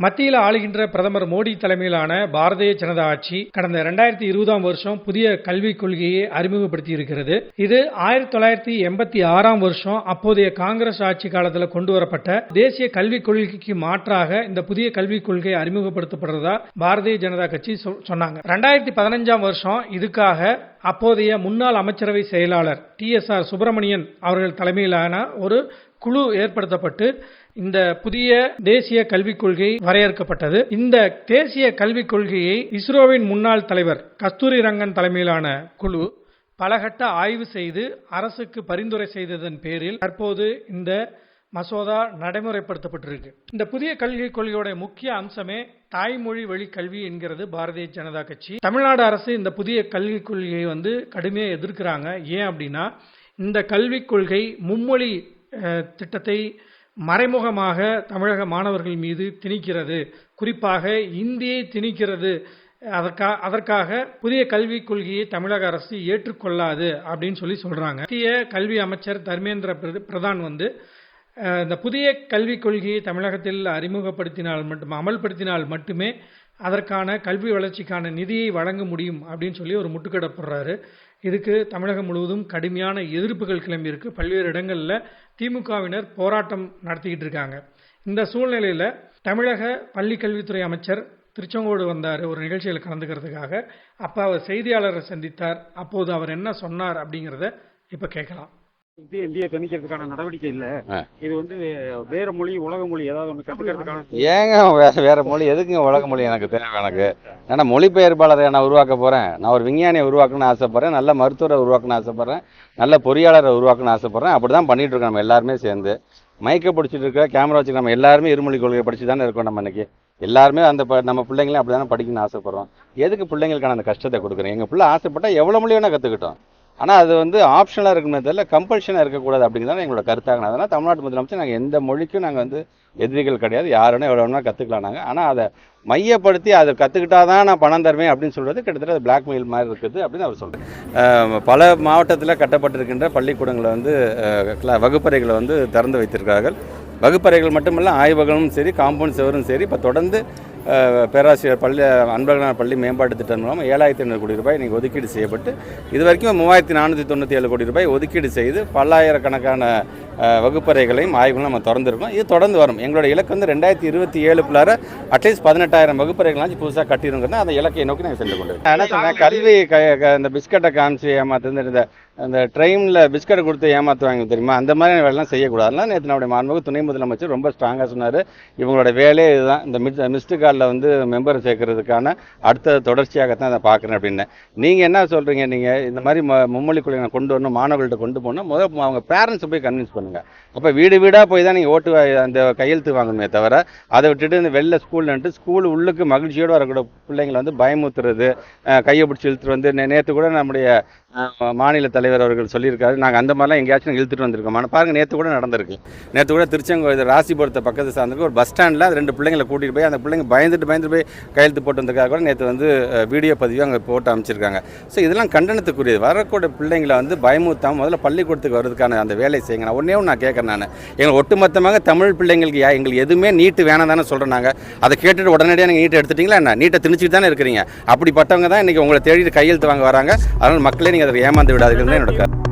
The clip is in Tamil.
மத்தியில் ஆளுகின்ற பிரதமர் மோடி தலைமையிலான பாரதிய ஜனதா ஆட்சி கடந்த 2020ஆம் வருஷம் புதிய கல்விக் கொள்கையை அறிமுகப்படுத்தி இருக்கிறது. இது 1986ஆம் வருஷம் அப்போதைய காங்கிரஸ் ஆட்சி காலத்தில் கொண்டு வரப்பட்ட தேசிய கல்விக் கொள்கைக்கு மாற்றாக இந்த புதிய கல்விக் கொள்கை அறிமுகப்படுத்தப்படுறதா பாரதிய ஜனதா கட்சி சொன்னாங்க. 2015ஆம் வருஷம் இதுக்காக அப்போதைய முன்னாள் அமைச்சரவை செயலாளர் TSR சுப்பிரமணியன் அவர்கள் தலைமையிலான ஒரு குழு ஏற்படுத்தப்பட்டு இந்த புதிய தேசிய கல்விக் கொள்கை வரையறுக்கப்பட்டது. இந்த தேசிய கல்விக் கொள்கையை இஸ்ரோவின் முன்னாள் தலைவர் கஸ்தூரி ரங்கன் தலைமையிலான குழு பலகட்ட ஆய்வு செய்து அரசுக்கு பரிந்துரை செய்ததன் பேரில் தற்போது இந்த மசோதா நடைமுறைப்படுத்தப்பட்டிருக்கு. இந்த புதிய கல்விக் கொள்கையோட முக்கிய அம்சமே தாய்மொழி வழி கல்வி என்கிறது பாரதிய ஜனதா கட்சி. தமிழ்நாடு அரசு இந்த புதிய கல்விக் கொள்கையை கடுமையாக எதிர்க்கிறாங்க. ஏன் அப்படின்னா, இந்த கல்விக் கொள்கை மும்மொழி திட்டத்தை மறைமுகமாக தமிழக மாணவர்கள் மீது திணிக்கிறது, குறிப்பாக இந்தியை திணிக்கிறது. அதற்காக புதிய கல்விக் கொள்கையை தமிழக அரசு ஏற்றுக்கொள்ளாது அப்படின்னு சொல்றாங்க. மத்திய கல்வி அமைச்சர் தர்மேந்திர பிரதான் இந்த புதிய கல்விக் கொள்கையை தமிழகத்தில் அமல்படுத்தினால் மட்டுமே அதற்கான கல்வி வளர்ச்சிக்கான நிதியை வழங்க முடியும் அப்படின்னு ஒரு முட்டுக்கடை போடுறாரு. இதுக்கு தமிழகம் முழுவதும் கடுமையான எதிர்ப்புகள் கிளம்பி இருக்கு. பல்வேறு இடங்களில் திமுகவினர் போராட்டம் நடத்திக்கிட்டு இருக்காங்க. இந்த சூழ்நிலையில் தமிழக பள்ளி கல்வித்துறை அமைச்சர் திருச்செங்கோடு வந்தார் ஒரு நிகழ்ச்சியில் கலந்துக்கிறதுக்காக. அப்போ அவர் செய்தியாளரை சந்தித்தார். அப்போது அவர் என்ன சொன்னார் அப்படிங்கிறத இப்போ கேட்கலாம். இந்திய திணிக்கிறதுக்கான நடவடிக்கை இல்ல, இது வேற மொழி உலக மொழி ஏதாவது ஒன்று கற்றுக்கிறதுக்கான. ஏங்க வேற மொழி எதுக்குங்க? உலக மொழி எனக்கு தேவை. எனக்கு ஏன்னா மொழிபெயர்ப்பாளரை நான் உருவாக்க போறேன். நான் ஒரு விஞ்ஞானியை உருவாக்கணும்னு ஆசைப்படுறேன், நல்ல மருத்துவரை உருவாக்கணும்னு ஆசைப்படுறேன், நல்ல பொறியாளரை உருவாக்கணும்னு ஆசைப்படுறேன். அப்படிதான் பண்ணிட்டு இருக்கோம் நம்ம எல்லாருமே சேர்ந்து. மைக்கை பிடிச்சிட்டு இருக்க கேமரா வச்சு நம்ம எல்லாருமே இருமொழி கொள்கையை படிச்சு தானே இருக்கோம். நம்ம இன்னைக்கு எல்லாருமே நம்ம பிள்ளைங்களையும் அப்படிதானே படிக்கணும்னு ஆசைப்படுறோம். எதுக்கு பிள்ளைங்களுக்கான அந்த கஷ்டத்தை கொடுக்குறேன்? எங்க பிள்ளை ஆசைப்பட்டா எவ்வளவு மொழி வேணா கத்துக்கிட்டோம். ஆனால் அது ஆப்ஷனலாக இருக்குமே தவிர கம்பல்ஷனாக இருக்கக்கூடாது அப்படிங்கிறத எங்களோட கருத்தாக. அதனால் தமிழ்நாட்டு முதலமைச்சர் நாங்கள் எந்த மொழிக்கும் நாங்கள் எதிரிகள் கிடையாது. யாருன்னா எவ்வளோ வேணா கற்றுக்கலாம் நாங்கள். ஆனால் அதை மையப்படுத்தி அதை கற்றுக்கிட்டாதான் நான் பணம் தருவேன் அப்படின்னு சொல்கிறது கிட்டத்தட்ட அது பிளாக்மெயில் மாதிரி இருக்குது அப்படின்னு அவர் சொல்கிறேன். பல மாவட்டத்தில் கட்டப்பட்டிருக்கின்ற பள்ளிக்கூடங்களை வகுப்பறைகளை திறந்து வைத்திருக்கிறார்கள். வகுப்பறைகள் மட்டுமல்ல, ஆய்வகமும் சரி, காம்பவுண்ட் செவரும் சரி. இப்போ தொடர்ந்து பேராசிரியர் அன்பழகனார் பள்ளி மேம்பாட்டு திட்டம் மூலம் 7,500 கோடி ரூபாய் நீங்கள் ஒதுக்கீடு செய்யப்பட்டு இது வரைக்கும் 3,497 கோடி ரூபாய் ஒதுக்கீடு செய்து பல்லாயிரக்கணக்கான வகுப்பறைகளையும் ஆய்வுகளும் நம்ம திறந்துருக்கோம். இது தொடர்ந்து வரும். எங்களோட இலக்கு 2027 அட்லீஸ்ட் 18,000 வகுப்பறைகளாச்சும் புதுசாக கட்டிடுங்கிறது அந்த இலக்கையை நோக்கி நாங்கள் சென்று கொண்டு என்ன சொன்னேன். கல்வி இந்த பிஸ்கட்டை காமிச்சு ஏமாத்து, அந்த ட்ரெயினில் பிஸ்கட்டை கொடுத்து ஏமாற்றுவாங்க தெரியுமா, அந்த மாதிரி வேலைலாம் செய்யக்கூடாது. அதனால் நேற்று நம்முடைய மாண்புமிகு துணை முதலமைச்சர் ரொம்ப ஸ்ட்ராங்காக சொன்னார். இவங்களோட வேலையே இதுதான். இந்த மிஸ்டு காலில் மெம்பர் சேர்க்கறதுக்கான அடுத்த தொடர்ச்சியாகத்தான் அதை பார்க்குறேன் அப்படின்னு. நீங்கள் என்ன சொல்கிறீங்க? நீங்கள் இந்த மாதிரி மும்மொழி கொள்கை கொண்டு வரணும், மாணவர்கள்ட்ட கொண்டு போகணும். முதல்ல அவங்க பேரண்ட்ஸை போய் கன்வின்ஸ் பண்ணுங்கள். அப்போ வீடு வீடாக போய் தான் நீங்கள் ஓட்டு அந்த கையெழுத்து வாங்கணுமே தவிர அதை விட்டுட்டு இந்த வெளில ஸ்கூல் உள்ளுக்கு மகிழ்ச்சியோடு வரக்கூடிய பிள்ளைங்களை பயமுத்துறது, கையை பிடிச்சி இழுத்துட்டு நேற்று கூட நம்முடைய மாநில தலைவர் அவர்கள் சொல்லியிருக்காரு, நாங்கள் அந்த மாதிரிலாம் எங்கேயாச்சும் இழுத்துட்டு வந்திருக்கோம். ஆனால் பாருங்கள், நேற்று கூட நடந்திருக்கு. நேற்று கூட திருச்செங்கோடு ராசிபுரத்தை பக்கத்து சார்ந்திருக்கு ஒரு பஸ் ஸ்டாண்டில் 2 பிள்ளைங்களை கூட்டிகிட்டு போய் அந்த பிள்ளைங்க பயந்துட்டு போய் கையெழுத்து போட்டு வந்திருக்காக கூட நேற்று வீடியோ பதிவு அங்கே போட்டு அமைச்சிருக்காங்க. ஸோ இதெல்லாம் கண்டனத்துக்குரியது. வரக்கூடிய பிள்ளைங்களை பயமுத்தாமல் முதல்ல பள்ளிக்கூடத்துக்கு வர்றதுக்கான அந்த வேலை செய்யுங்க. நான் ஒன்றே நான் கேட்குறேன். நான் எங்கள் ஒட்டுமொத்தமாக தமிழ் பிள்ளைங்களுக்கு எங்களுக்கு எதுவுமே நீட்டு வேணாம் தானே சொல்கிறேன். நாங்கள் அதை கேட்டுட்டு உடனடியாக நீங்கள் நீட்டை எடுத்துட்டிங்களா என்ன? நீட்டை திணிச்சிட்டு தானே இருக்கிறீங்க. அப்படிப்பட்டவங்க தான் இன்றைக்கி உங்களை தேடிட்டு கையெழுத்து வாங்க வராங்க. அதனால் மக்களே நீங்கள் அதை ஏமாந்து விடாதீங்கன்னு என்னோட